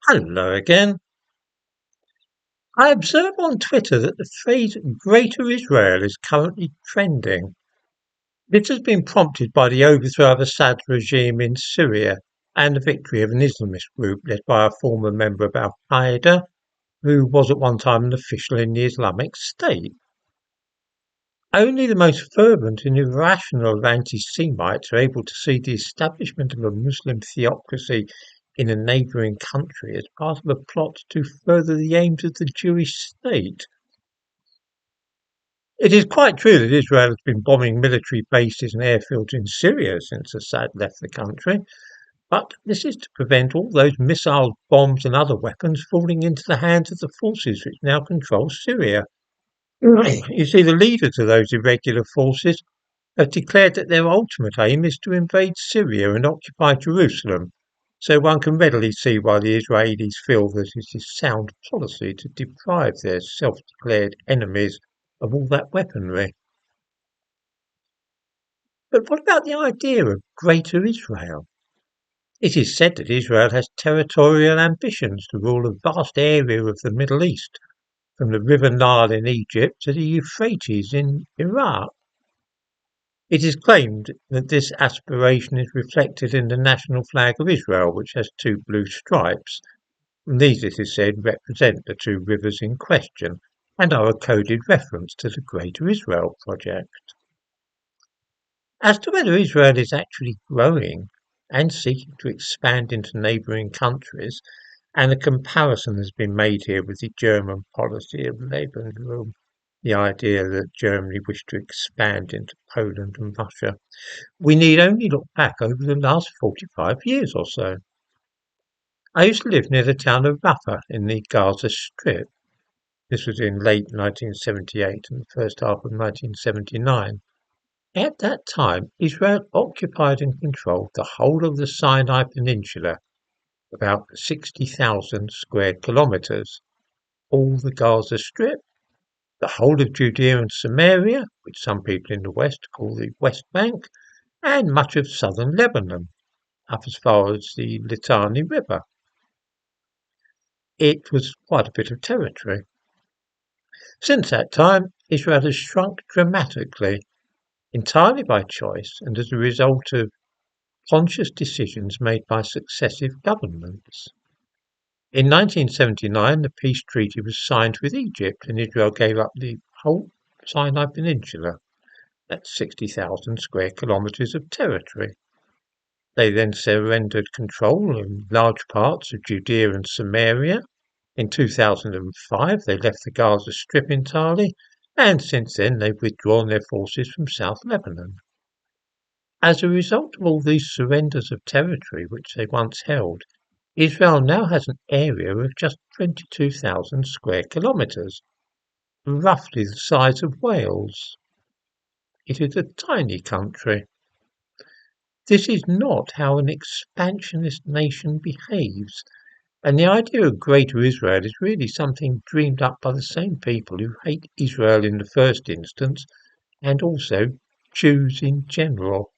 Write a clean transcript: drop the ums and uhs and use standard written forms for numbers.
Hello again. I observe on Twitter that the phrase Greater Israel is currently trending. This has been prompted by the overthrow of Assad's regime in Syria and the victory of an Islamist group led by a former member of Al Qaeda who was at one time an official in the Islamic State. Only the most fervent and irrational of anti-Semites are able to see the establishment of a Muslim theocracy in a neighbouring country as part of a plot to further the aims of the Jewish state. It is quite true that Israel has been bombing military bases and airfields in Syria since Assad left the country, but this is to prevent all those missiles, bombs and other weapons falling into the hands of the forces which now control Syria. You see, the leaders of those irregular forces have declared that their ultimate aim is to invade Syria and occupy Jerusalem, so one can readily see why the Israelis feel that it is sound policy to deprive their self-declared enemies of all that weaponry. But what about the idea of Greater Israel? It is said that Israel has territorial ambitions to rule a vast area of the Middle East, from the River Nile in Egypt to the Euphrates in Iraq. It is claimed that this aspiration is reflected in the national flag of Israel, which has two blue stripes. These, it is said, represent the two rivers in question and are a coded reference to the Greater Israel project. As to whether Israel is actually growing and seeking to expand into neighbouring countries, and a comparison has been made here with the German policy of Lebensraum, the idea that Germany wished to expand into Poland and Russia, we need only look back over the last 45 years or so. I used to live near the town of Rafah in the Gaza Strip. This was in late 1978 and the first half of 1979. At that time, Israel occupied and controlled the whole of the Sinai Peninsula, about 60,000 square kilometres, all the Gaza Strip, the whole of Judea and Samaria, which some people in the West call the West Bank, and much of southern Lebanon, up as far as the Litani River. It was quite a bit of territory. Since that time, Israel has shrunk dramatically, entirely by choice and as a result of conscious decisions made by successive governments. In 1979, the peace treaty was signed with Egypt and Israel gave up the whole Sinai Peninsula. That's 60,000 square kilometres of territory. They then surrendered control in large parts of Judea and Samaria. In 2005, they left the Gaza Strip entirely, and since then they've withdrawn their forces from South Lebanon. As a result of all these surrenders of territory which they once held, Israel now has an area of just 22,000 square kilometres, roughly the size of Wales. It is a tiny country. This is not how an expansionist nation behaves, and the idea of Greater Israel is really something dreamed up by the same people who hate Israel in the first instance and also Jews in general.